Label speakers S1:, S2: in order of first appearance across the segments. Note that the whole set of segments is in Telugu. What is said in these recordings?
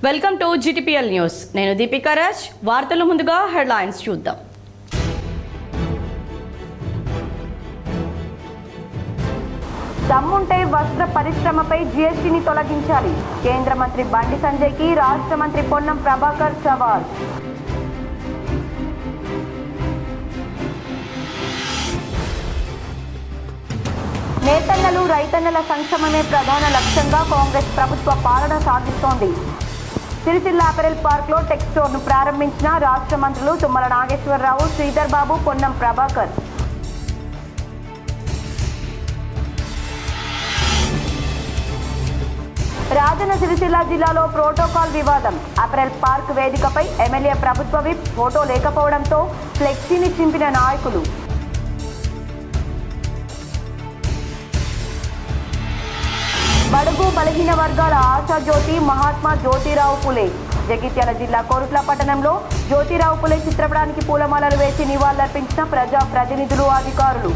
S1: Welcome to GTPL news. నేను దీపికా రాజ్. వార్తలు ముందుగా హెడ్లైన్స్ చూద్దాం.
S2: దమ్ముంటే వస్త్ర పరిశ్రమపై జీఎస్టీని తొలగించాలి. కేంద్ర మంత్రి బండి సంజయ్కి రాష్ట్ర మంత్రి పొన్నం ప్రభాకర్ సవాల్. నేతన్నలు రైతన్నల సంక్షేమమే ప్రధాన లక్ష్యంగా కాంగ్రెస్ ప్రభుత్వ పాలన సాగిస్తోంది. సిరిసిల్ల అపెరల్ పార్క్ లో టెక్ స్టోర్ ను ప్రారంభించిన రాష్ట్ర మంత్రులు తుమ్మల నాగేశ్వరరావు, శ్రీధర్ బాబు, పొన్నం ప్రభాకర్. రాజన్న సిరిసిల్ల జిల్లాలో ప్రోటోకాల్ వివాదం. అపెరల్ పార్క్ వేదికపై ఎమ్మెల్యే ప్రభుత్వ విప్ ఫోటో లేకపోవడంతో ఫ్లెక్సీని చింపిన నాయకులు. బడుగు బలహీన వర్గాల ఆశాజ్యోతి మహాత్మా జ్యోతిరావు పులే. జగిత్యాల జిల్లా కోరుట్ల పట్టణంలో జ్యోతిరావు పులే చిత్రపటానికి పూలమాలలు వేసి నివాళులర్పించిన ప్రజా ప్రతినిధులు, అధికారులు.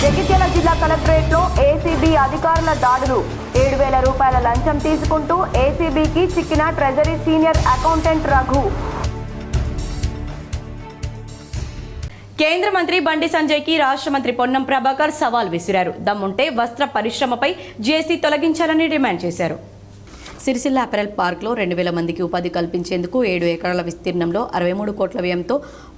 S2: జగిత్యాల జిల్లా కలెక్టరేట్లో ఏసీబీ అధికారుల దాడులు. 7,000 రూపాయల లంచం తీసుకుంటూ ఏసీబీకి చిక్కిన ట్రెజరీ సీనియర్ అకౌంటెంట్ రఘు.
S1: కేంద్ర మంత్రి బండి సంజయ్కి రాష్ట్ర మంత్రి పొన్నం ప్రభాకర్ సవాల్ విసిరారు. దమ్ముంటే వస్త్ర పరిశ్రమపై జీఎస్టీ తొలగించాలని డిమాండ్ చేశారు. సిరిసిల్ల అపెరల్ పార్క్లో 2,000 మందికి ఉపాధి కల్పించేందుకు 7 ఎకరాల విస్తీర్ణంలో 63 కోట్ల వ్యయంతో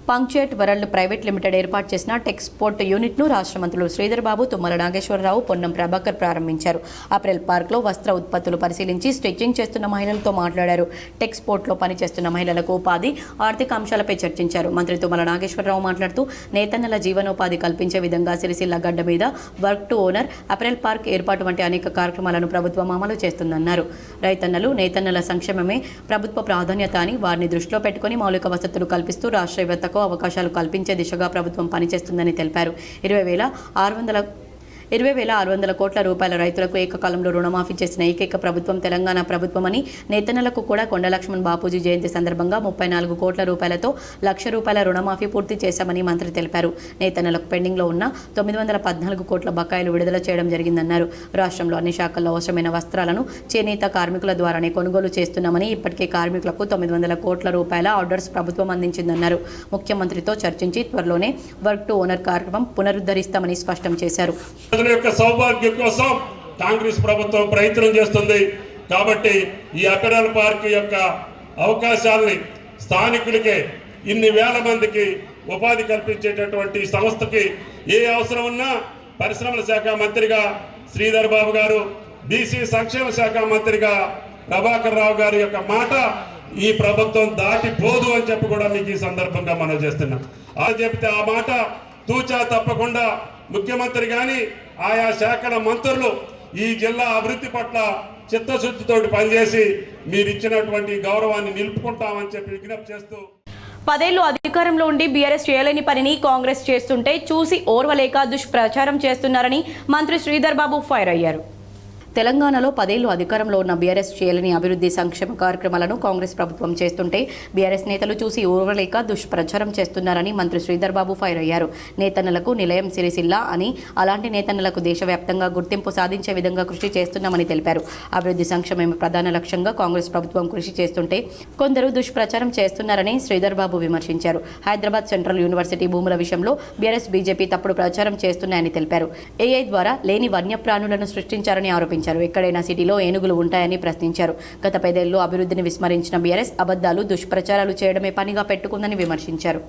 S1: పంక్చుయేట్ వరల్డ్ ప్రైవేట్ లిమిటెడ్ ఏర్పాటు చేసిన టెక్స్పోర్ట్ యూనిట్ను రాష్ట్ర మంత్రులు శ్రీధర్ బాబు, తుమ్మల నాగేశ్వరరావు, పొన్నం ప్రభాకర్ ప్రారంభించారు. అపెరల్ పార్క్లో వస్త్ర ఉత్పత్తులు పరిశీలించి స్టిచ్చింగ్ చేస్తున్న మహిళలతో మాట్లాడారు. టెక్స్పోర్ట్లో పనిచేస్తున్న మహిళలకు ఉపాధి, ఆర్థిక అంశాలపై చర్చించారు. మంత్రి తుమ్మల నాగేశ్వరరావు మాట్లాడుతూ నేతన్నల జీవనోపాధి కల్పించే విధంగా సిరిసిల్ల గడ్డ మీద work to owner, apparel park ఏర్పాటు వంటి అనేక కార్యక్రమాలను ప్రభుత్వం అమలు చేస్తుందన్నారు. రైతన్నలు, నేతన్నల సంక్షేమమే ప్రభుత్వ ప్రాధాన్యత అని, వారిని దృష్టిలో పెట్టుకుని మౌలిక వసతులు కల్పిస్తూ రాష్ట్ర యువతకు అవకాశాలు కల్పించే దిశగా ప్రభుత్వం పనిచేస్తుందని తెలిపారు. 20,600 కోట్ల రూపాయల రైతులకు ఏకకాలంలో రుణమాఫీ చేసిన ఏకైక ప్రభుత్వం తెలంగాణ ప్రభుత్వమని, నేతన్నలకు కూడా కొండ లక్ష్మణ్ బాపూజీ జయంతి సందర్భంగా 34 కోట్ల రూపాయలతో 1,00,000 రూపాయల రుణమాఫీ పూర్తి చేశామని మంత్రి తెలిపారు. నేతన్నలకు పెండింగ్లో ఉన్న 914 కోట్ల బకాయిలు విడుదల చేయడం జరిగిందన్నారు. రాష్ట్రంలో అన్ని శాఖల్లో అవసరమైన వస్త్రాలను చేనేత కార్మికుల ద్వారానే కొనుగోలు చేస్తున్నామని, ఇప్పటికే కార్మికులకు 900 కోట్ల రూపాయల ఆర్డర్స్ ప్రభుత్వం అందించిందన్నారు. ముఖ్యమంత్రితో చర్చించి త్వరలోనే వర్క్ టు ఓనర్ కార్యక్రమం పునరుద్ధరిస్తామని స్పష్టం చేశారు.
S3: యొక్క సౌభాగ్యం కోసం కాంగ్రెస్ ప్రభుత్వం ప్రయత్నం చేస్తుంది. కాబట్టి ఈ అపెరల్ పార్క్ యొక్క అవకాశాలని స్థానికులకే, ఇన్ని వేల మందికి ఉపాధి కల్పించేటటువంటి సంస్థకి ఏ అవసరం ఉన్నా పరిశ్రమల శాఖ మంత్రిగా శ్రీధర్ బాబు గారు, బీసీ సంక్షేమ శాఖ మంత్రిగా ప్రభాకర్ రావు గారి యొక్క మాట ఈ ప్రభుత్వం దాటిపోదు అని చెప్పి కూడా మీకు ఈ సందర్భంగా మనం చేస్తున్నాం. అది చెప్తే ఆ మాట తూచా తప్పకుండా ముఖ్యమంత్రి కానీ ఆయా శాఖల మంత్రులు ఈ జిల్లా అభివృద్ధి పట్ల చిత్తశుద్ధితో పనిచేసి మీరు ఇచ్చినటువంటి గౌరవాన్ని నిలుపుకుంటామని చెప్పి విజ్ఞప్తి చేస్తూ,
S1: 10 ఏళ్లు అధికారంలో ఉండి బీఆర్ఎస్ చేయలేని పనిని కాంగ్రెస్ చేస్తుంటే చూసి ఓర్వలేక దుష్ప్రచారం చేస్తున్నారని మంత్రి శ్రీధర్ బాబు ఫైర్ అయ్యారు. తెలంగాణలో 10 ఏళ్లు అధికారంలో ఉన్న బీఆర్ఎస్ చేయలేని అభివృద్ధి సంక్షేమ కార్యక్రమాలను కాంగ్రెస్ ప్రభుత్వం చేస్తుంటే బీఆర్ఎస్ నేతలు చూసి ఓర్వలేక దుష్ప్రచారం చేస్తున్నారని మంత్రి శ్రీధర్ బాబు ఫైర్ అయ్యారు. నేతన్నలకు నిలయం సిరిసిల్ల అని, అలాంటి నేతన్నలకు దేశవ్యాప్తంగా గుర్తింపు సాధించే విధంగా కృషి చేస్తున్నామని తెలిపారు. అభివృద్ధి సంక్షేమమే ప్రధాన లక్ష్యంగా కాంగ్రెస్ ప్రభుత్వం కృషి చేస్తుంటే కొందరు దుష్ప్రచారం చేస్తున్నారని శ్రీధర్ బాబు విమర్శించారు. హైదరాబాద్ సెంట్రల్ యూనివర్సిటీ భూముల విషయంలో బీఆర్ఎస్, బీజేపీ తప్పుడు ప్రచారం చేస్తున్నాయని తెలిపారు. ఏఐ ద్వారా లేని వన్యప్రాణులను సృష్టించారని ఆరోపించారు. ఎక్కడైనా సిటీలో ఏనుగులు ఉంటాయని ప్రశ్నించారు. గత 10 ఏళ్లు అభివృద్ధిని విస్మరించిన బీఆర్ఎస్ అబద్ధాలు, దుష్ప్రచారాలు చేయడమే పనిగా పెట్టుకుందని విమర్శించారు.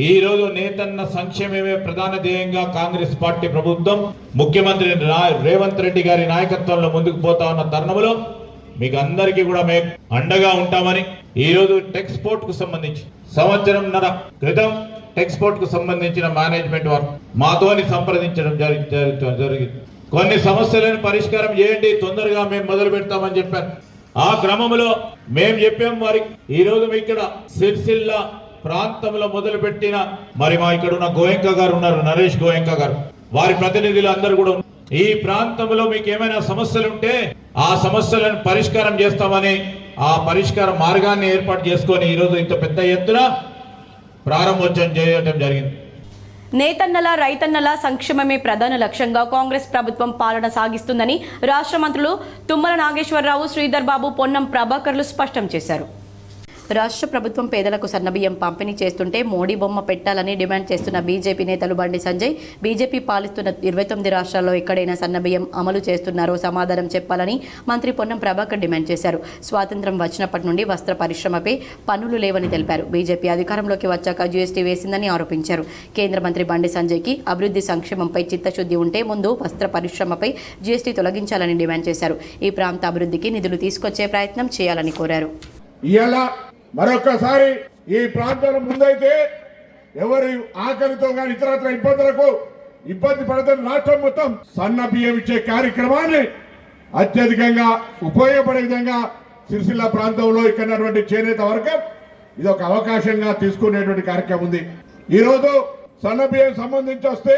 S4: ఈ రోజు నేతన్న సంక్షేమమే ప్రధాన ధ్యేయంగా కాంగ్రెస్ పార్టీ ప్రభుత్వం ముఖ్యమంత్రి రేవంత్ రెడ్డి గారి నాయకత్వంలో ముందుకు పోతా ఉన్న తరుణంలో మీకు అందరికీ కూడా మేము అండగా ఉంటామని, ఈ రోజు టెక్స్పోర్ట్ కు సంబంధించి 1.5 సంవత్సరం క్రితం టెక్స్పోర్ట్ కు సంబంధించిన మేనేజ్మెంట్ వారు మాతోని సంప్రదించడం జరిగింది. కొన్ని సమస్యలను పరిష్కారం చేయండి, తొందరగా మేము మొదలు పెడతామని చెప్పారు. ఆ క్రమంలో మేము చెప్పాం వారికి, ఈ రోజు మీ ఇక్కడ సిరిసిల్ల ప్రాంతంలో మొదలుపెట్టిన మరి మా ఇక్కడ ఉన్న గోయంక గారు ఉన్నారు, నరేష్ గోయంక గారు, వారి ప్రతినిధులు అందరూ కూడా ఈ ప్రాంతంలో మీకు ఏమైనా సమస్యలు ఉంటే ఆ సమస్యలను పరిష్కారం చేస్తామని, ఆ పరిష్కార మార్గాన్ని ఏర్పాటు చేసుకొని ఈ రోజు ఇంత పెద్ద ఎత్తున ప్రారంభోత్సవం చేయడం జరిగింది.
S1: నేతన్నల రైతన్నల సంక్షేమమే ప్రధాన లక్ష్యంగా కాంగ్రెస్ ప్రభుత్వం పాలన సాగిస్తుందని రాష్ట్ర మంత్రులు తుమ్మల నాగేశ్వరరావు, శ్రీధర్ బాబు, పొన్నం ప్రభాకర్లు స్పష్టం చేశారు. రాష్ట్ర ప్రభుత్వం పేదలకు సన్నబియ్యం పంపిణీ చేస్తుంటే మోడీ బొమ్మ పెట్టాలని డిమాండ్ చేస్తున్న బీజేపీ నేతలు బండి సంజయ్, బీజేపీ పాలిస్తున్న 29 రాష్ట్రాల్లో ఎక్కడైనా సన్నబియ్యం అమలు చేస్తున్నారో సమాధానం చెప్పాలని మంత్రి పొన్నం ప్రభాకర్ డిమాండ్ చేశారు. స్వాతంత్ర్యం వచ్చినప్పటి నుండి వస్త్ర పరిశ్రమపై పన్నులు లేవని తెలిపారు. బీజేపీ అధికారంలోకి వచ్చాక జీఎస్టీ వేసిందని ఆరోపించారు. కేంద్ర మంత్రి బండి సంజయ్కి అభివృద్ధి సంక్షేమంపై చిత్తశుద్ధి ఉంటే ముందు వస్త్ర పరిశ్రమపై జీఎస్టీ తొలగించాలని డిమాండ్ చేశారు. ఈ ప్రాంత అభివృద్ధికి నిధులు తీసుకొచ్చే ప్రయత్నం చేయాలని కోరారు.
S5: మరొకసారి ఈ ప్రాంతంలో ముందైతే ఎవరి ఆకలితో కానీ ఇతరత్ర ఇబ్బందులకు ఇబ్బంది పడుతున్న రాష్ట్రం మొత్తం సన్న బియ్యం ఇచ్చే కార్యక్రమాన్ని అత్యధికంగా ఉపయోగపడే విధంగా సిరిసిల్ల ప్రాంతంలో ఇక్కడ చేనేత వర్గం ఇది ఒక అవకాశంగా తీసుకునేటువంటి కార్యక్రమం ఉంది. ఈరోజు సన్న బియ్యం సంబంధించి వస్తే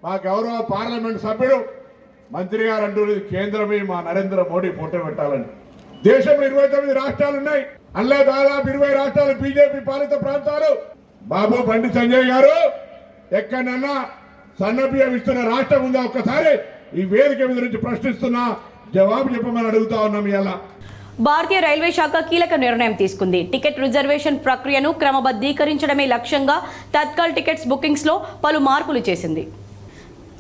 S5: మా గౌరవ పార్లమెంట్ సభ్యుడు మంత్రి గారు అంటూ కేంద్రమే మా నరేంద్ర మోడీ ఫోటో పెట్టాలని. దేశంలో 29 రాష్ట్రాలు ఉన్నాయి. అలా దాదాపు 20 రాష్ట్రాలు బీజేపీ పాలిత ప్రాంతాలు. బాబు బండి సంజయ్ గారు ఎక్కడన్నా సన్నబియ్యం ఇస్తున్న రాష్ట్రం ఉందా? ఒక్కసారి ఈ వేదిక మీద నుంచి ప్రశ్నిస్తున్నా, జవాబు చెప్పమని అడుగుతా ఉన్నాం. ఇలా
S1: భారతీయ రైల్వే శాఖ కీలక నిర్ణయం తీసుకుంది. టికెట్ రిజర్వేషన్ ప్రక్రియను క్రమబద్ధీకరించడమే లక్ష్యంగా తత్కాల్ టికెట్స్ బుకింగ్స్ లో పలు మార్పులు చేసింది.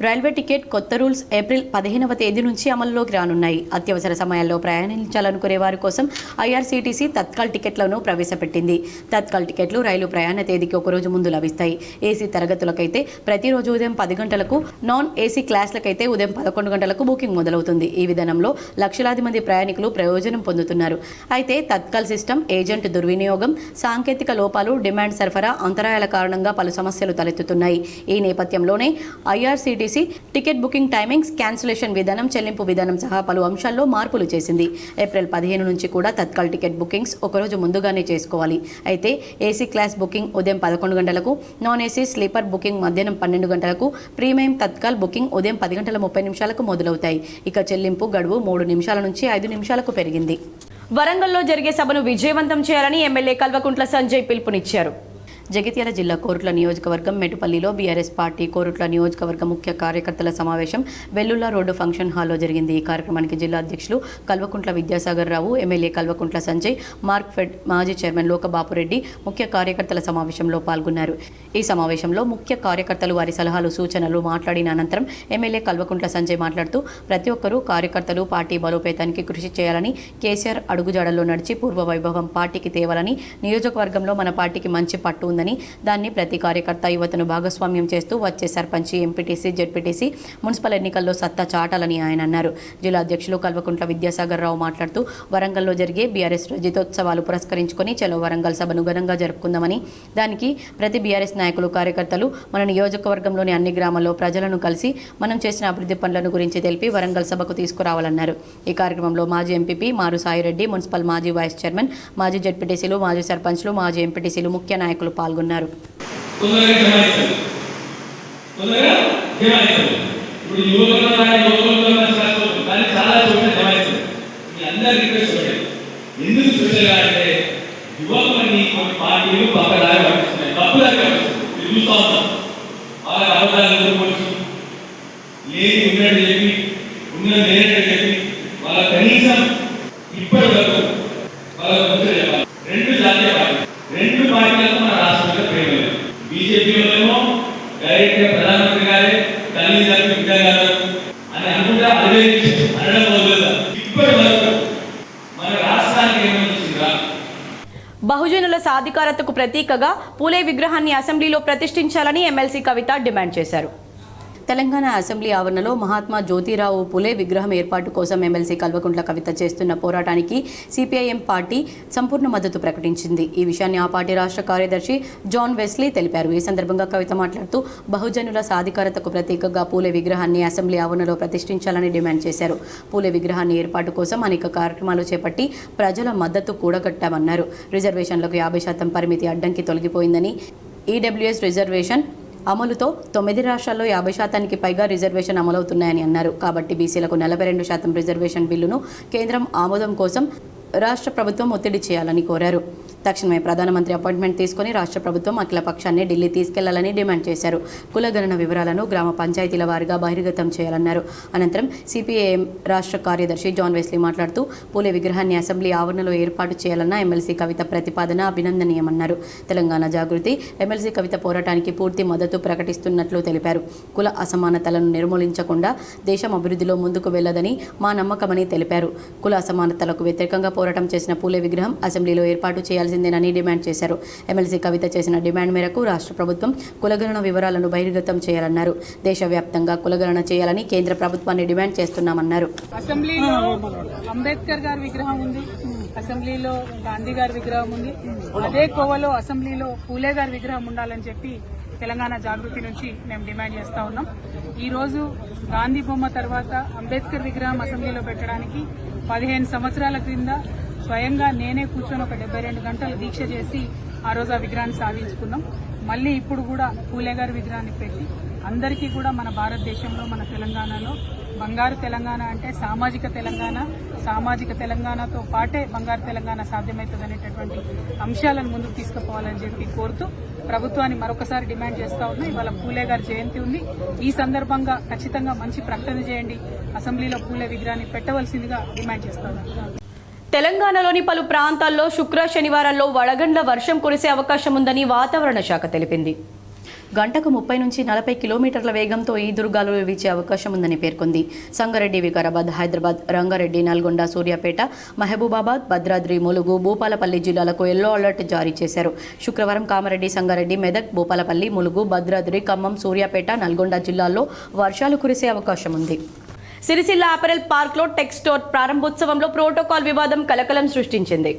S1: రైల్వే టికెట్ కొత్త రూల్స్ ఏప్రిల్ 15వ తేదీ నుంచి అమల్లోకి రానున్నాయి. అత్యవసర సమయాల్లో ప్రయాణించాలనుకునే వారి కోసం ఐఆర్సీటీసీ తత్కాల్ టికెట్లను ప్రవేశపెట్టింది. తత్కాల్ టికెట్లు రైలు ప్రయాణ తేదీకి ఒకరోజు ముందు లభిస్తాయి. ఏసీ తరగతులకైతే ప్రతిరోజు ఉదయం 10 గంటలకు, నాన్ ఏసీ క్లాసులకైతే ఉదయం 11 గంటలకు బుకింగ్ మొదలవుతుంది. ఈ విధానంలో లక్షలాది మంది ప్రయాణికులు ప్రయోజనం పొందుతున్నారు. అయితే తత్కాల్ సిస్టమ్ ఏజెంట్ దుర్వినియోగం, సాంకేతిక లోపాలు, డిమాండ్ సరఫరా అంతరాయాల కారణంగా పలు సమస్యలు తలెత్తుతున్నాయి. ఈ నేపథ్యంలోనే IRCTC ticket booking timings, cancellation విధానం, చెల్లింపు విధానం సహా పలు అంశాల్లో మార్పులు చేసింది. ఏప్రిల్ 15 నుంచి కూడా తత్కాల్ టికెట్ బుకింగ్స్ ఒకరోజు ముందుగానే చేసుకోవాలి. అయితే ఏసీ క్లాస్ బుకింగ్ ఉదయం 11 గంటలకు, నాన్ ఏసీ స్లీపర్ బుకింగ్ మధ్యాహ్నం 12 గంటలకు, ప్రీమియం తత్కాల్ బుకింగ్ ఉదయం 10 గంటల 30 నిమిషాలకు మొదలవుతాయి. ఇక చెల్లింపు గడువు 3 నిమిషాల నుంచి 5 నిమిషాలకు పెరిగింది. వరంగల్లో జరిగే సభను విజయవంతం చేయాలని ఎమ్మెల్యే కల్వకుంట్ల సంజయ్ పిలుపునిచ్చారు. జగిత్యాల జిల్లా కోరుట్ల నియోజకవర్గం మెటుపల్లిలో బీఆర్ఎస్ పార్టీ కోరుట్ల నియోజకవర్గ ముఖ్య కార్యకర్తల సమావేశం వెల్లుల్లా రోడ్డు ఫంక్షన్ హాల్లో జరిగింది. ఈ కార్యక్రమానికి జిల్లా అధ్యక్షులు కల్వకుంట్ల విద్యాసాగర్ రావు, ఎమ్మెల్యే కల్వకుంట్ల సంజయ్, మార్క్ఫెడ్ మాజీ చైర్మన్ లోకబాపురెడ్డి ముఖ్య కార్యకర్తల సమావేశంలో పాల్గొన్నారు. ఈ సమావేశంలో ముఖ్య కార్యకర్తలు వారి సలహాలు, సూచనలు మాట్లాడిన అనంతరం ఎమ్మెల్యే కల్వకుంట్ల సంజయ్ మాట్లాడుతూ ప్రతి ఒక్కరూ కార్యకర్తలు పార్టీ బలోపేతానికి కృషి చేయాలని, కేసీఆర్ అడుగుజాడల్లో నడిచి పూర్వ వైభవం పార్టీకి తేవాలని, నియోజకవర్గంలో మన పార్టీకి మంచి పట్టు ఉందని, దాన్ని ప్రతి కార్యకర్త యువతను భాగస్వామ్యం చేస్తూ వచ్చే సర్పంచ్, ఎంపీటీసీ, జెడ్పీటీసీ, మున్సిపల్ ఎన్నికల్లో సత్తా చాటాలని ఆయన అన్నారు. జిల్లా అధ్యక్షులు కల్వకుంట్ల విద్యాసాగర్ రావు మాట్లాడుతూ వరంగల్లో జరిగే బీఆర్ఎస్ రజతోత్సవాలు పురస్కరించుకొని చలో వరంగల్ సభను ఘనంగా జరుపుకుందామని, దానికి ప్రతి బీఆర్ఎస్ నాయకులు, కార్యకర్తలు మన నియోజకవర్గంలోని అన్ని గ్రామాల్లో ప్రజలను కలిసి మనం చేసిన అభివృద్ధి పనులను గురించి తెలిపి వరంగల్ సభకు తీసుకురావాలన్నారు. ఈ కార్యక్రమంలో మాజీ ఎంపీపీ మారు సాయిరెడ్డి, మున్సిపల్ మాజీ వైస్ చైర్మన్, మాజీ జెడ్పీటీసీలు, మాజీ సర్పంచ్లు, మాజీ ఎంపీటీసీలు, ముఖ్య నాయకులు పాల్గొన్నారు.
S6: బీజేపీలో డైరెక్ట్ ప్రధానమంత్రి గారే తల్లిదండ్రులు విద్యాగారు అని అనుకుంటే అదే అనడం మొదలు ఇప్పటి వరకు మన రాష్ట్రానికి ఏమొచ్చిందా?
S1: బహుజనుల సాధికారతకు ప్రతీకగా పూలే విగ్రహాన్ని అసెంబ్లీలో ప్రతిష్ఠించాలని ఎమ్మెల్సీ కవిత డిమాండ్ చేశారు. తెలంగాణ అసెంబ్లీ ఆవరణలో మహాత్మా జ్యోతిరావు పూలే విగ్రహం ఏర్పాటు కోసం ఎమ్మెల్సీ కల్వకుంట్ల కవిత చేస్తున్న పోరాటానికి సిపిఐఎం పార్టీ సంపూర్ణ మద్దతు ప్రకటించింది. ఈ విషయాన్ని ఆ పార్టీ రాష్ట్ర కార్యదర్శి జాన్ వెస్లీ తెలిపారు. ఈ సందర్భంగా కవిత మాట్లాడుతూ బహుజనుల సాధికారతకు ప్రతీకగా పూలే విగ్రహాన్ని అసెంబ్లీ ఆవరణలో ప్రతిష్ఠించాలని డిమాండ్ చేశారు. పూలే విగ్రహాన్ని ఏర్పాటు కోసం అనేక కార్యక్రమాలు చేపట్టి ప్రజల మద్దతు కూడగట్టామన్నారు. రిజర్వేషన్లకు 50% పరిమితి అడ్డంకి తొలగిపోయిందని, ఈడబ్ల్యూఎస్ రిజర్వేషన్ అమలుతో 9 రాష్ట్రాల్లో 50% పైగా రిజర్వేషన్ అమలవుతున్నాయని అన్నారు. కాబట్టి బీసీలకు 42% రిజర్వేషన్ బిల్లును కేంద్రం ఆమోదం కోసం రాష్ట్ర ప్రభుత్వం ఒత్తిడి చేయాలని కోరారు. తక్షణమే ప్రధానమంత్రి అపాయింట్మెంట్ తీసుకుని రాష్ట్ర ప్రభుత్వం అఖిలపక్షాన్ని ఢిల్లీ తీసుకెళ్లాలని డిమాండ్ చేశారు. కులగణన వివరాలను గ్రామ పంచాయతీల వారీగా బహిర్గతం చేయాలన్నారు. అనంతరం సిపిఐఎం రాష్ట్ర కార్యదర్శి జాన్ వెస్లీ మాట్లాడుతూ పూలే విగ్రహాన్ని అసెంబ్లీ ఆవరణలో ఏర్పాటు చేయాలన్న ఎమ్మెల్సీ కవిత ప్రతిపాదన అభినందనీయమన్నారు. తెలంగాణ జాగృతి ఎమ్మెల్సీ కవిత పోరాటానికి పూర్తి మద్దతు ప్రకటిస్తున్నట్లు తెలిపారు. కుల అసమానతలను నిర్మూలించకుండా దేశం అభివృద్ధిలో ముందుకు వెళ్లదని మా నమ్మకమని తెలిపారు. కుల అసమానతలకు వ్యతిరేకంగా పోరాటం చేసిన పూలే విగ్రహం అసెంబ్లీలో ఏర్పాటు చేయాల్సిందేనని డిమాండ్ చేశారు. ఎమ్మెల్సీ కవిత చేసిన డిమాండ్ మేరకు రాష్ట్ర ప్రభుత్వం కులగణన వివరాలను బహిర్గతం చేయాలన్నారు. దేశవ్యాప్తంగా కులగణన చేయాలని కేంద్ర ప్రభుత్వాన్ని డిమాండ్ చేస్తున్నామన్నారు.
S7: అసెంబ్లీలో అంబేద్కర్ గారి విగ్రహం ఉంది, అసెంబ్లీలో గాంధీ గారి విగ్రహం ఉంది. అదే కోవలో అసెంబ్లీలో పూలే గారి విగ్రహం ఉండాలని చెప్పి తెలంగాణ జాగృతి నుంచి మేము డిమాండ్ చేస్తా ఉన్నాం. ఈ రోజు గాంధీ బొమ్మ తర్వాత అంబేద్కర్ విగ్రహం అసెంబ్లీలో పెట్టడానికి 15 సంవత్సరాల క్రింద స్వయంగా నేనే కూర్చొని ఒక 72 గంటలు దీక్ష చేసి ఆ రోజు ఆ విగ్రహాన్ని సాధించుకున్నాం. మళ్ళీ ఇప్పుడు కూడా పూలే గారి విగ్రహాన్ని పెట్టి అందరికీ కూడా మన భారతదేశంలో మన తెలంగాణలో బంగారు తెలంగాణ అంటే సామాజిక తెలంగాణతో పాటే బంగారు తెలంగాణ సాధ్యమవుతుంది అనేటటువంటి అంశాలను ముందుకు తీసుకుపోవాలని చెప్పి కోరుతూ ప్రభుత్వాన్ని మరొకసారి డిమాండ్ చేస్తా ఉన్నాం. ఇవాళ పూలే గారి జయంతి ఉంది. ఈ సందర్భంగా ఖచ్చితంగా మంచి ప్రకటన చేయండి, అసెంబ్లీలో పూలే విగ్రహాన్ని పెట్టవలసిందిగా డిమాండ్ చేస్తా ఉన్నాం.
S1: తెలంగాణలోని పలు ప్రాంతాల్లో శుక్ర శనివారాల్లో వడగండ్ల వర్షం కురిసే అవకాశం ఉందని వాతావరణ శాఖ తెలిపింది. గంటకు 30 నుంచి 40 కిలోమీటర్ల వేగంతో ఈ దుర్గాలు వీచే అవకాశం ఉందని పేర్కొంది. సంగారెడ్డి, వికారాబాద్, హైదరాబాద్, రంగారెడ్డి, నల్గొండ, సూర్యాపేట, మహబూబాబాద్, భద్రాద్రి, ములుగు, భూపాలపల్లి జిల్లాలకు ఎల్లో అలర్ట్ జారీ చేశారు. శుక్రవారం కామారెడ్డి, సంగారెడ్డి, మెదక్, భూపాలపల్లి, ములుగు, భద్రాద్రి, ఖమ్మం, సూర్యాపేట, నల్గొండ జిల్లాల్లో వర్షాలు కురిసే అవకాశం ఉంది. సిరిసిల్ల అపెరల్ పార్క్లో టెక్ స్టోర్ ప్రారంభోత్సవంలో ప్రోటోకాల్ వివాదం కలకలం సృష్టించింది.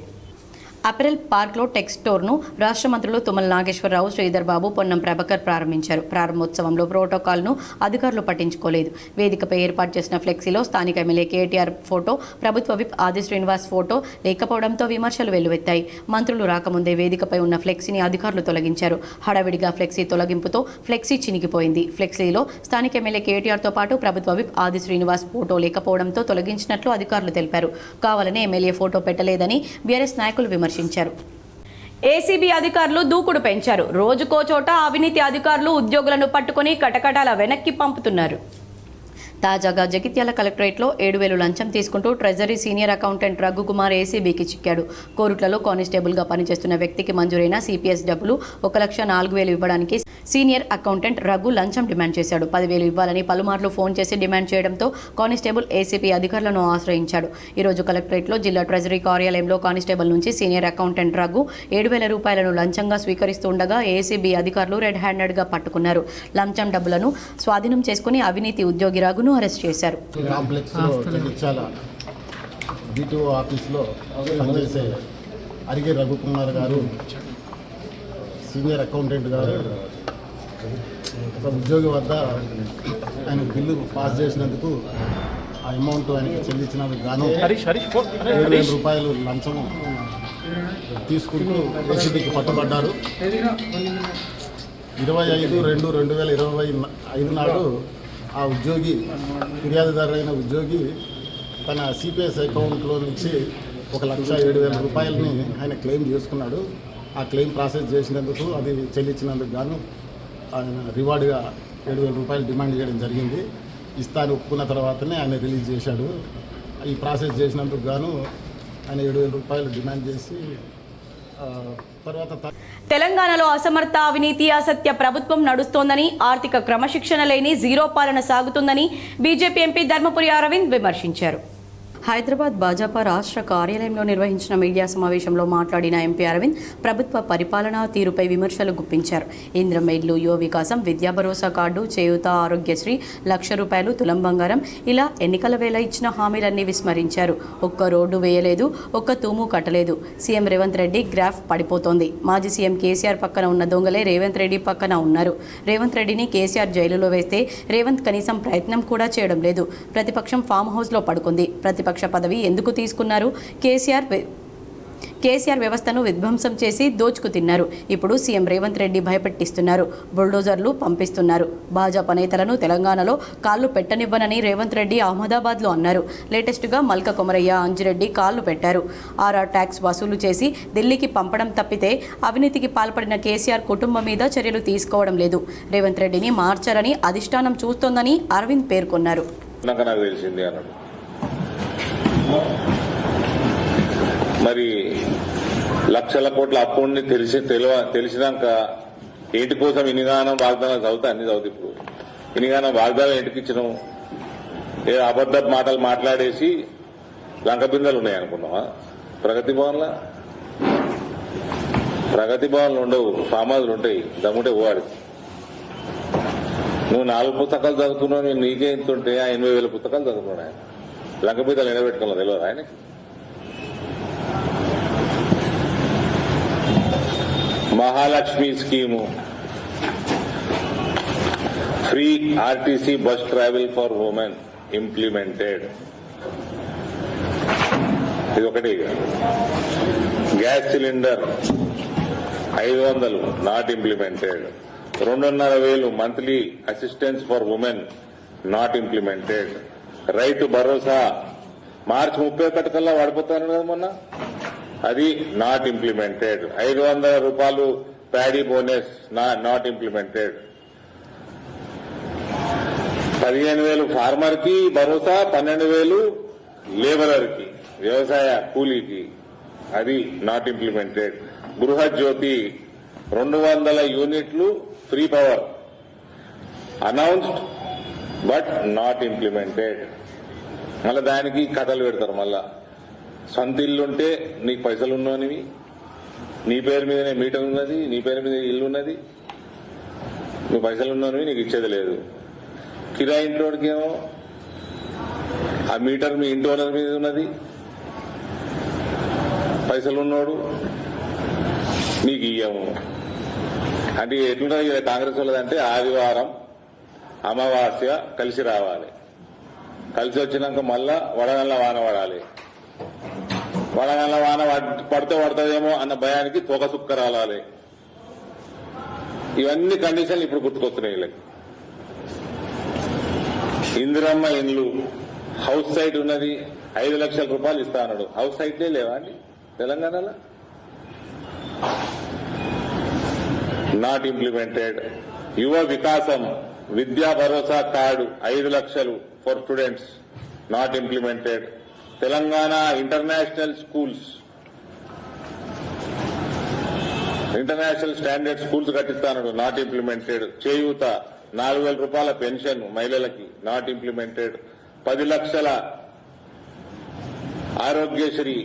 S1: అపెరల్ పార్క్లో టెక్ స్టోర్ను రాష్ట్ర మంత్రులు తుమ్మల నాగేశ్వరరావు, శ్రీధర్ బాబు, పొన్నం ప్రభాకర్ ప్రారంభించారు. ప్రారంభోత్సవంలో ప్రోటోకాల్ను అధికారులు పట్టించుకోలేదు. వేదికపై ఏర్పాటు చేసిన ఫ్లెక్సీలో స్థానిక ఎమ్మెల్యే కేటీఆర్ ఫోటో, ప్రభుత్వ విప్ ఆది శ్రీనివాస్ ఫోటో లేకపోవడంతో విమర్శలు వెల్లువెత్తాయి. మంత్రులు రాకముందే వేదికపై ఉన్న ఫ్లెక్సీని అధికారులు తొలగించారు. హడావిడిగా ఫ్లెక్సీ తొలగింపుతో ఫ్లెక్సీ చినిగిపోయింది. ఫ్లెక్సీలో స్థానిక ఎమ్మెల్యే కేటీఆర్తో పాటు ప్రభుత్వ విప్ ఆది శ్రీనివాస్ ఫోటో లేకపోవడంతో తొలగించినట్లు అధికారులు తెలిపారు. కావాలనే ఎమ్మెల్యే ఫోటో పెట్టలేదని బీఆర్ఎస్ నాయకులు విమర్శించారు. ఏసీబీ అధికారులు దూకుడు పెంచారు. రోజుకో చోట అవినీతి అధికారులు ఉద్యోగులను పట్టుకుని కటకటాల వెనక్కి పంపుతున్నారు. తాజాగా జగిత్యాల కలెక్టరేట్లో 7,000 లంచం తీసుకుంటూ ట్రెజరీ సీనియర్ అకౌంటెంట్ రఘుకుమార్ ఏసీబీకి చిక్కాడు. కోరుట్లలో కానిస్టేబుల్గా పనిచేస్తున్న వ్యక్తికి మంజూరైన సిపిఎస్ డబ్బులు 1,04,000 ఇవ్వడానికి సీనియర్ అకౌంటెంట్ రఘు లంచం డిమాండ్ చేశాడు. 10,000 ఇవ్వాలని పలుమార్లు ఫోన్ చేసి డిమాండ్ చేయడంతో కానిస్టేబుల్ ఏసీపీ అధికారులను ఆశ్రయించాడు. ఈరోజు కలెక్టరేట్లో జిల్లా ట్రెజరీ కార్యాలయంలో కానిస్టేబుల్ నుంచి సీనియర్ అకౌంటెంట్ రఘు 7,000 రూపాయలను లంచంగా స్వీకరిస్తుండగా ఏసీబీ అధికారులు రెడ్ హ్యాండెడ్గా పట్టుకున్నారు. లంచం డబ్బులను స్వాధీనం చేసుకుని అవినీతి ఉద్యోగి రఘును అరెస్ట్ చేశారు.
S8: డిటిఓ ఆఫీస్లో పనిచేసే అరిగే రఘుకుమార్ గారు, సీనియర్ అకౌంటెంట్ గారు, ఒక ఉద్యోగి వద్ద ఆయన బిల్లు పాస్ చేసినందుకు ఆ అమౌంట్ ఆయనకి చెల్లించినందుకు గాను 7,000 రూపాయలు లంచం తీసుకుంటూ ఏసీబీకి పట్టుబడ్డారు. 25/2/2025 నాడు ఆ ఉద్యోగి, ఫిర్యాదుదారులైన ఉద్యోగి తన సిపిఎస్ అకౌంట్లో నుంచి 1,07,000 రూపాయలని ఆయన క్లెయిమ్ చేసుకున్నాడు. ఆ క్లెయిమ్ ప్రాసెస్ చేసినందుకు, అది చెల్లించినందుకు గాను ఆయన రివార్డుగా 7,000 రూపాయలు డిమాండ్ చేయడం జరిగింది. ఇస్తాను ఒప్పుకున్న తర్వాతనే ఆయన రిలీజ్ చేశాడు. ఈ ప్రాసెస్ చేసినందుకు గాను ఆయన 7,000 రూపాయలు డిమాండ్ చేసి తర్వాత
S1: తెలంగాణలో అసమర్థ, అవినీతి, అసత్య ప్రభుత్వం నడుస్తోందని, ఆర్థిక క్రమశిక్షణ లేని జీరో పాలన సాగుతుందని బీజేపీ ఎంపీ ధర్మపురి అరవింద్ విమర్శించారు. హైదరాబాద్ భాజపా రాష్ట్ర కార్యాలయంలో నిర్వహించిన మీడియా సమావేశంలో మాట్లాడిన ఎంపీ అరవింద్ ప్రభుత్వ పరిపాలనా తీరుపై విమర్శలు గుప్పించారు. ఇంద్రం ఇళ్లు, యువ వికాసం, విద్యా భరోసా కార్డు, చేయూత, ఆరోగ్యశ్రీ, 1,00,000 రూపాయలు, తులం బంగారం, ఇలా ఎన్నికల వేళ ఇచ్చిన హామీలన్నీ విస్మరించారు. ఒక్క రోడ్డు వేయలేదు, ఒక్క తూము కట్టలేదు. సీఎం రేవంత్ రెడ్డి గ్రాఫ్ పడిపోతోంది. మాజీ సీఎం కేసీఆర్ పక్కన ఉన్న దొంగలే రేవంత్ రెడ్డి పక్కన ఉన్నారు. రేవంత్ రెడ్డిని కేసీఆర్ జైలులో వేస్తే రేవంత్ కనీసం ప్రయత్నం కూడా చేయడం లేదు. ప్రతిపక్షం ఫామ్ హౌస్లో పడుకుంది. ప్రతిపక్ష పదవి ఎందుకు తీసుకున్నారు? కేసీఆర్ వ్యవస్థను విధ్వంసం చేసి దోచుకు తిన్నారు. ఇప్పుడు సీఎం రేవంత్ రెడ్డి భయపెట్టిస్తున్నారు. బుల్డోజర్లు పంపిస్తున్నారు. భాజపా నేతలను తెలంగాణలో కాళ్లు పెట్టనివ్వనని రేవంత్ రెడ్డి అహ్మదాబాద్లో అన్నారు. లేటెస్ట్గా మల్క కొమరయ్య, అంజిరెడ్డి కాళ్లు పెట్టారు. ఆర్ఆర్ ట్యాక్స్ వసూలు చేసి ఢిల్లీకి పంపడం తప్పితే అవినీతికి పాల్పడిన కేసీఆర్ కుటుంబం మీద చర్యలు తీసుకోవడం లేదు. రేవంత్ రెడ్డిని మార్చారని అధిష్టానం చూస్తోందని అరవింద్ పేర్కొన్నారు.
S9: నాకు తెలిసింది అన్నాడు. మరి లక్షల కోట్ల అప్పుని తెలిసినాక ఏంటి కోసం ఇనిగానం వాగ్దానం చదువుతా అన్ని చదువుతా. ఇప్పుడు ఇనిగానం వాగ్దానం ఏంటికి ఇచ్చినాం? ఏ అబద్ధ మాటలు మాట్లాడేసి లంక బిందెలు ఉన్నాయనుకున్నావా? ప్రగతి భవన్లో ఉండవు, ఫామ్ హౌస్లు ఉంటాయి. దమ్ముంటే పోవాడు. నువ్వు 4 పుస్తకాలు చదువుతున్నావు, నేను నీకే ఇంతుంటే 80,000 పుస్తకాలు చదువుకున్నాడు ఆయన. లంక బిందెలు నిలబెట్టుకున్నా తెలియదు ఆయన. Mahalakshmi scheme, free RTC bus travel for women implemented. ఇది ఒకటి. Gas cylinder 500 not implemented. 2,500 monthly assistance for women not implemented. Rythu Bharosa మార్చి 31 కల్లా పడిపోతాను కదా మొన్న, అది నాట్ ఇంప్లిమెంటెడ్. 500 రూపాయలు paddy bonus not implemented. 15,000 farmer కి భరోసా, 12,000 లేబరర్ కి, వ్యవసాయ కూలీకి, అది నాట్ ఇంప్లిమెంటెడ్. గృహజ్యోతి 200 యూనిట్లు free power announced but not implemented. మళ్ళీ దానికి కథలు పెడతారు. మళ్ళా సొంత ఇల్లుంటే నీకు పైసలు ఉన్నవి, నీ పేరు మీదనే మీటర్ ఉన్నది, నీ పేరు మీద ఇల్లు ఉన్నది, నువ్వు పైసలు ఉన్నవి, నీకు ఇచ్చేది లేదు. కిరాయి ఇంట్లోకి ఏమో ఆ మీటర్ మీ ఇంటి ఓనర్ మీద ఉన్నది, పైసలు ఉన్నోడు నీకు ఇయ్యము. అంటే ఎట్లున్నది కాంగ్రెస్ వాళ్ళదంటే ఆదివారం అమావాస్య కలిసి రావాలి, కలిసి వచ్చినాక మళ్ళా వడగండ్ల వాన పడాలి. వడగండ్ల వాన పడుతుందేమో అన్న భయానికి తోక సుక్క రాలాలి. ఇవన్నీ కండిషన్లు ఇప్పుడు గుర్తుకొస్తున్నాయి వీళ్ళకి. ఇందిరమ్మ ఇండ్లు, హౌస్ సైట్ ఉన్నది, 5 లక్షల రూపాయలు ఇస్తా అన్నాడు. హౌస్ సైట్లే లేవా అండి తెలంగాణలో? Not implemented. Yuva Vikasam Vidya Bharosa card 5 లక్షలు for students, not implemented. Telangana international schools, international standard schools కట్టిస్తానడు, నాట్ ఇంప్లిమెంటెడ్. చేయూత 4,000 రూపాయల పెన్షన్ మహిళలకి, నాట్ ఇంప్లిమెంటెడ్. 10 లక్షల Aarogyasri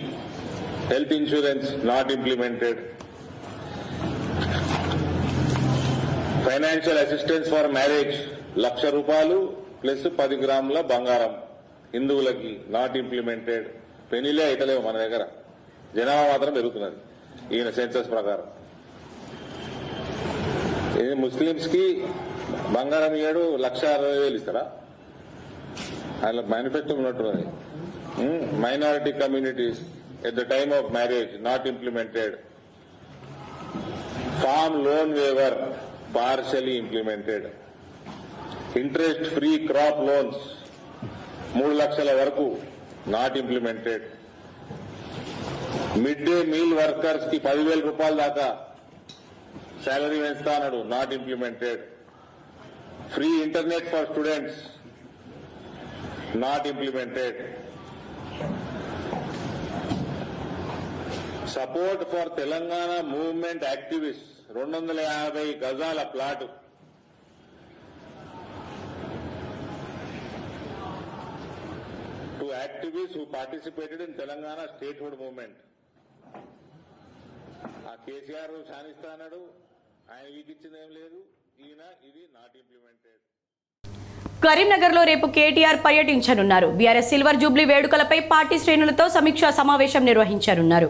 S9: health insurance, not implemented. Financial assistance for marriage 1,00,000 రూపాయలు ప్లస్ 10 గ్రాముల బంగారం హిందువులకి, నాట్ ఇంప్లిమెంటెడ్. పెళ్లిలే అయితలేవు మన దగ్గర, జనాభా మాత్రం పెరుగుతున్నది ఈయన సెన్సస్ ప్రకారం. ముస్లింస్ కి బంగారం ఇయ్యాడు, 1,60,000 ఇస్తారా? ఆయన మేనిఫెస్టో ఉన్నట్టున్నది. Minority communities at the time of marriage, not implemented. Farm loan waiver partially implemented. Interest free crop loans 3 లక్షల వరకు, not implemented. Mid day meal workers కి 10,000 రూపాయల దాకా శాలరీ పెంచుతా అన్నాడు, not implemented. Free internet for students, not implemented. Support for Telangana movement activist 250 గజాల plot to activist who participated in Telangana statehood movement. ఆ కేసీఆర్ శానిస్తా అన్నాడు, ఆయన వీకిచ్చింది ఏం లేదు. ఈయన ఇది నాట్ ఇంప్లిమెంటెడ్.
S1: కరీంనగర్లో రేపు కేటీఆర్ పర్యటించనున్నారు. బీఆర్ఎస్ సిల్వర్ జూబ్లీ వేడుకలపై పార్టీ శ్రేణులతో సమీక్షా సమావేశం నిర్వహించనున్నారు.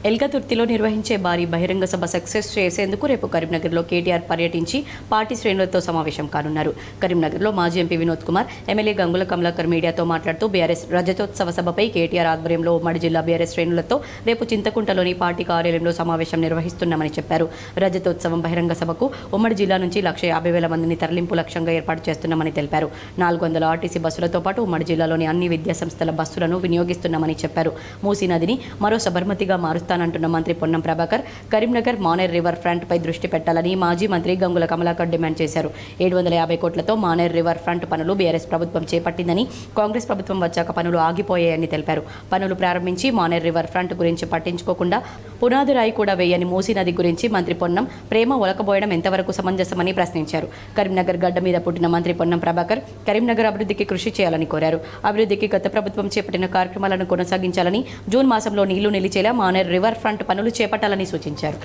S1: ఎల్కతుర్తిలో నిర్వహించే భారీ బహిరంగ సభ సక్సెస్ చేసేందుకు రేపు కరీంనగర్లో కేటీఆర్ పర్యటించి పార్టీ శ్రేణులతో సమావేశం కానున్నారు. కరీంనగర్లో మాజీ ఎంపీ వినోద్ కుమార్, ఎమ్మెల్యే గంగుల కమలాకర్ మీడియాతో మాట్లాడుతూ బీఆర్ఎస్ రజతోత్సవ సభపై కేటీఆర్ ఆధ్వర్యంలో ఉమ్మడి జిల్లా బీఆర్ఎస్ శ్రేణులతో రేపు చింతకుంటలోని పార్టీ కార్యాలయంలో సమావేశం నిర్వహిస్తున్నామని చెప్పారు. రజతోత్సవం బహిరంగ సభకు ఉమ్మడి జిల్లా నుంచి 150,000 మందిని తరలింపు లక్ష్యంగా ఏర్పాటు చేస్తున్నామని తెలిపారు. 400 ఆర్టీసీ బస్సులతో పాటు ఉమ్మడి జిల్లాలోని అన్ని విద్యాసంస్థల బస్సులను వినియోగిస్తున్నామని చెప్పారు. మూసీ నదిని మరో సబర్మతిగా మారుస్తానంటున్న మంత్రి పొన్నం ప్రభాకర్ కరీంనగర్ మానేర్ రివర్ ఫ్రంట్ పై దృష్టి పెట్టాలని మాజీ మంత్రి గంగుల కమలాకర్ డిమాండ్ చేశారు. 750 కోట్లతో మానేర్ రివర్ ఫ్రంట్ పనులు బీఆర్ఎస్ ప్రభుత్వం చేపట్టిందని, కాంగ్రెస్ ప్రభుత్వం వచ్చాక పనులు ఆగిపోయాయని తెలిపారు. పనులు ప్రారంభించి మానేర్ రివర్ ఫ్రంట్ గురించి పట్టించుకోకుండా పునాది రాయి కూడా వేయని మూసీ నది గురించి మంత్రి పొన్నం ప్రేమ ఒలకబోయడం ఎంతవరకు సమంజసమని ప్రశ్నించారు. కరీంనగర్ గడ్డ మీద పుట్టిన మంత్రి పొన్నం ప్రభాకర్ కరీంనగర్ అభివృద్ధికి కృషి చేయాలని కోరారు. అభివృద్ధికి గత ప్రభుత్వం చేపట్టిన కార్యక్రమాలను కొనసాగించాలని, జూన్ మాసంలో నీళ్లు నిలిచేలా మానేర్ రివర్ ఫ్రంట్ పనులు చేపట్టాలని సూచించారు.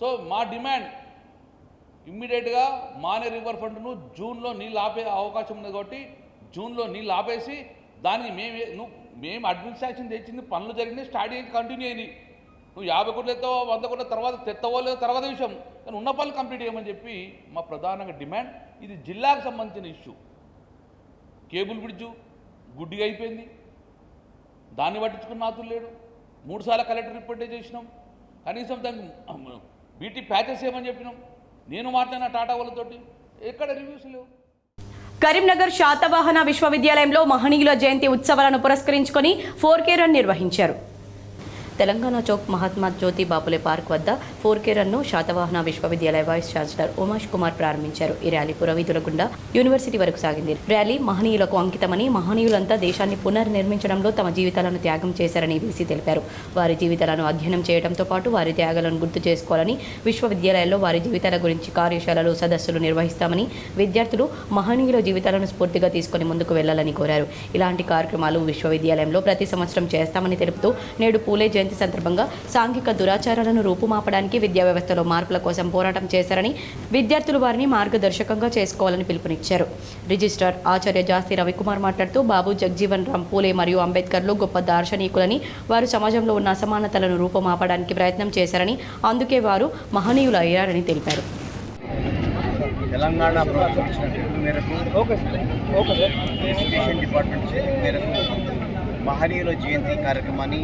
S10: సో మా డిమాండ్ ఇమ్మీడియట్గా మానేర్ రివర్ ఫ్రంట్ను జూన్లో నీళ్ళు ఆపే అవకాశం ఉంది కాబట్టి జూన్లో నీళ్ళు ఆపేసి దానికి మేము అడ్మినిస్ట్రేషన్ తెచ్చింది, పనులు జరిగినాయి, స్టార్ట్ అయ్యి కంటిన్యూ అయినాయి. నువ్వు 50 కోట్లు ఎత్తావో 100 కోట్ల తర్వాత తెత్తవో లేదో తర్వాత విషయం, కానీ ఉన్న పనులు కంప్లీట్ చేయమని చెప్పి మా ప్రధానంగా డిమాండ్. ఇది జిల్లాకు సంబంధించిన ఇష్యూ. కేబుల్ బ్రిడ్జు గుడ్డిగా అయిపోయింది, దాన్ని పట్టించుకున్న నాతులు లేడు. 3 సార్లు కలెక్టర్ రిపోర్టే చేసినాం, కనీసం దానికి బీటీ ప్యాచెస్ చేయమని చెప్పినాం. నేను మాట్లాడిన టాటా వాళ్ళతోటి, ఎక్కడ రివ్యూస్ లేవు.
S1: కరీంనగర్ శాతవాహన విశ్వవిద్యాలయంలో మహనీయుల జయంతి ఉత్సవాలను పురస్కరించుకొని 4K రన్ నిర్వహించారు. తెలంగాణ చౌక్ మహాత్మా జ్యోతి బాపులే పార్క్ వద్ద 4K రన్ను శాతవాహన విశ్వవిద్యాలయ వైస్ ఛాన్సలర్ ఉమేష్ కుమార్ ప్రారంభించారు. ఈ ర్యాలీ పురవీధుల గుండా యూనివర్సిటీ వరకు సాగింది. ర్యాలీ మహనీయులకు అంకితమని, మహనీయులంతా దేశాన్ని పునర్నిర్మించడంలో తమ జీవితాలను త్యాగం చేశారని వీసీ తెలిపారు. వారి జీవితాలను అధ్యయనం చేయడంతో పాటు వారి త్యాగాలను గుర్తు చేసుకోవాలని, విశ్వవిద్యాలయాల్లో వారి జీవితాల గురించి కార్యశాలలు, సదస్సులు నిర్వహిస్తామని, విద్యార్థులు మహనీయుల జీవితాలను స్ఫూర్తిగా తీసుకుని ముందుకు వెళ్లాలని కోరారు. ఇలాంటి కార్యక్రమాలు విశ్వవిద్యాలయంలో ప్రతి సంవత్సరం చేస్తామని తెలుపుతూ నేడు పూలే జయంతి సందర్భంగా సాంఘిక దురాచారాలను రూపుమాపడానికి విద్యా వ్యవస్థలో మార్పుల కోసం పోరాటం చేశారని, విద్యార్థులు వారిని మార్గదర్శకంగా చేసుకోవాలని పిలుపునిచ్చారు. రిజిస్ట్రార్ ఆచార్య జాస్తి రవికుమార్ మాట్లాడుతూ బాబు జగజీవన్ రామ్ పూలే మరియు అంబేద్కర్లు గొప్ప దార్శనికులని, వారు సమాజంలో ఉన్న అసమానతలను రూపుమాపడానికి ప్రయత్నం చేశారని, అందుకే వారు మహనీయులు అయ్యారని తెలిపారు.
S11: తెలంగాణ ప్రభుత్వం ఇచ్చిన పిలుపు మేరకు ఎడ్యుకేషన్ డిపార్ట్మెంట్ మేరకు మహనీయుల జయంతి కార్యక్రమాన్ని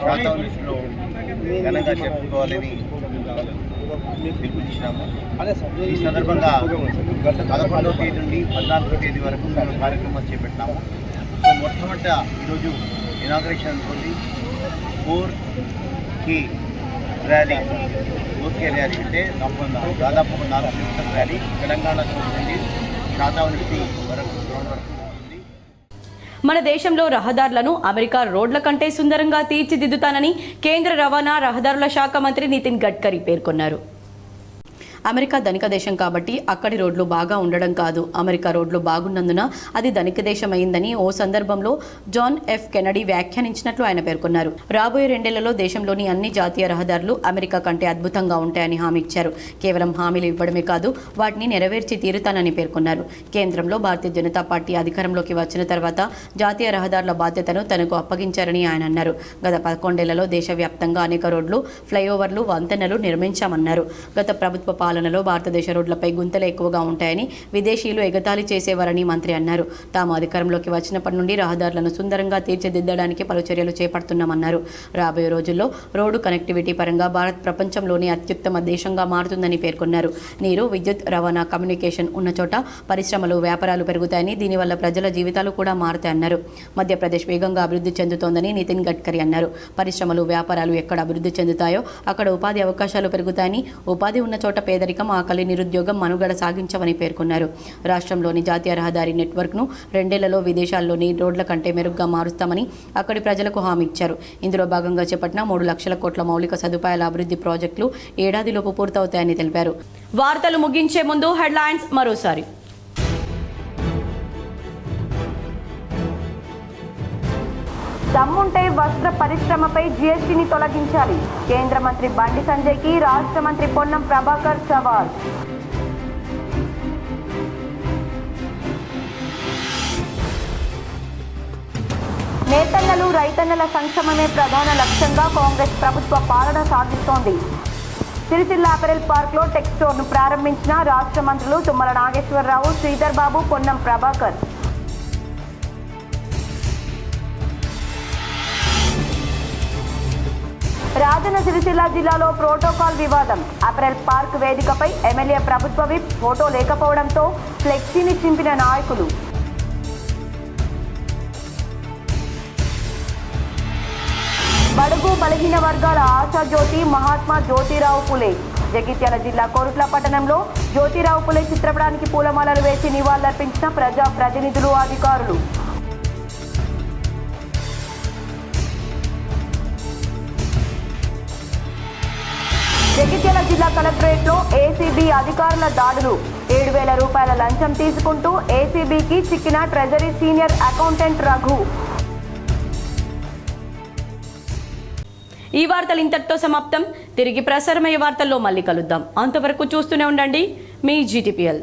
S11: శాతవాహనలో ఘనంగా జరుపుకోవాలని పిలుపునిచ్చినాము. ఈ సందర్భంగా 11వ తేదీ నుండి 14వ తేదీ వరకు మేము కార్యక్రమాలు చేపట్టినాము. సో మొట్టమొదట ఈరోజు ఇనాగ్రేషన్ అనుకుంది 4K ర్యాలీ. 4K ర్యాలీ అంటే దాదాపు 4 కిలోమీటర్ల ర్యాలీ తెలంగాణ నుండి శాతవాహన వరకు గ్రౌండ్ వరకు.
S1: మన దేశంలో రహదారులను అమెరికా రోడ్ల కంటే సుందరంగా తీర్చిదిద్దుతానని కేంద్ర రవాణా రహదారుల శాఖ మంత్రి నితిన్ గడ్కరీ పేర్కొన్నారు. అమెరికా ధనిక దేశం కాబట్టి అక్కడి రోడ్లు బాగా ఉండడం కాదు, అమెరికా రోడ్లు బాగున్నందున అది ధనిక దేశం అయిందని ఓ సందర్భంలో జాన్ ఎఫ్ కెనడీ వ్యాఖ్యానించినట్లు ఆయన పేర్కొన్నారు. రాబోయే 2 ఏళ్లలో దేశంలోని అన్ని జాతీయ రహదారులు అమెరికా కంటే అద్భుతంగా ఉంటాయని హామీ ఇచ్చారు. కేవలం హామీలు ఇవ్వడమే కాదు, వాటిని నెరవేర్చి తీరుతానని పేర్కొన్నారు. కేంద్రంలో భారతీయ జనతా పార్టీ అధికారంలోకి వచ్చిన తర్వాత జాతీయ రహదారుల బాధ్యతను తనకు అప్పగించారని ఆయన అన్నారు. గత 11 ఏళ్లలో దేశవ్యాప్తంగా అనేక రోడ్లు, ఫ్లైఓవర్లు, వంతెనలు నిర్మించామన్నారు. గత ప్రభుత్వ పాలనలో భారతదేశ రోడ్లపై గుంతలు ఎక్కువగా ఉంటాయని, విదేశీయులు ఎగతాళి చేసేవారని మంత్రి అన్నారు. తాము అధికారంలోకి వచ్చినప్పటి నుండి రహదారులను సుందరంగా తీర్చిదిద్దడానికి పలు చర్యలు చేపడుతున్నామన్నారు. రాబోయే రోజుల్లో రోడ్డు కనెక్టివిటీ పరంగా భారత్ ప్రపంచంలోని అత్యుత్తమ దేశంగా మారుతుందని పేర్కొన్నారు. నీరు, విద్యుత్, రవాణా, కమ్యూనికేషన్ ఉన్న చోట పరిశ్రమలు, వ్యాపారాలు పెరుగుతాయని, దీనివల్ల ప్రజల జీవితాలు కూడా మారుతాయన్నారు. మధ్యప్రదేశ్ వేగంగా అభివృద్ధి చెందుతోందని నితిన్ గడ్కరీ అన్నారు. పరిశ్రమలు, వ్యాపారాలు ఎక్కడ అభివృద్ధి చెందుతాయో అక్కడ ఉపాధి అవకాశాలు పెరుగుతాయని, ఉపాధి ఉన్న చోట పేదరికం, ఆకలి, నిరుద్యోగం మనుగడ సాగించవని పేర్కొన్నారు. రాష్ట్రంలోని జాతీయ రహదారి నెట్వర్క్ను 2 ఏళ్లలో విదేశాల్లోని రోడ్ల కంటే మెరుగ్గా మారుస్తామని అక్కడి ప్రజలకు హామీ ఇచ్చారు. ఇందులో భాగంగా చేపట్టిన 3 లక్షల కోట్ల మౌలిక సదుపాయాల అభివృద్ధి ప్రాజెక్టులు ఏడాదిలోపు పూర్తవుతాయని తెలిపారు. వార్తలు ముగించే ముందు హెడ్లైన్స్ మరోసారి.
S2: దమ్ముంటే వస్త్ర పరిశ్రమపై జీఎస్టీని తొలగించాలి. కేంద్ర మంత్రి బండి సంజయ్కి రాష్ట్ర మంత్రి పొన్నం ప్రభాకర్ సవాల్. నేతన్నలు రైతన్నల సంక్షేమమే ప్రధాన లక్ష్యంగా కాంగ్రెస్ ప్రభుత్వ పాలన సాగిస్తోంది. సిరిసిల్ల అపెరల్ పార్క్ లో టెక్ స్టోర్ ను ప్రారంభించిన రాష్ట్ర మంత్రులు తుమ్మల నాగేశ్వరరావు, శ్రీధర్ బాబు, పొన్నం ప్రభాకర్. రాజన్న సిరిసిల్ల జిల్లాలో ప్రోటోకాల్ వివాదం. అపెరల్ పార్క్ వేదికపై ఎమ్మెల్యే ప్రభుత్వ విప్ ఫోటో లేకపోవడంతో ఫ్లెక్సీని చింపిన నాయకులు. బడుగు బలహీన వర్గాల ఆశాజ్యోతి మహాత్మా జ్యోతిరావు పులే. జగిత్యాల జిల్లా కోరుట్ల పట్టణంలో జ్యోతిరావు పులే చిత్రపటానికి పూలమాలలు వేసి నివాళులర్పించిన ప్రజా ప్రతినిధులు, అధికారులు. జగిత్యాల జిల్లా కలెక్టరేట్లో ఏసీబీ అధికారుల దాడులు. 7,000 రూపాయల లంచం తీసుకుంటూ ఏసీబీకి చిక్కిన ట్రెజరీ సీనియర్ అకౌంటెంట్ రఘు.
S1: ఈ వార్తలు ఇంతటితో సమాప్తం. తిరిగి ప్రసారమయ్యే వార్తల్లో మళ్ళీ కలుద్దాం. అంతవరకు చూస్తూనే ఉండండి మీ GTPL.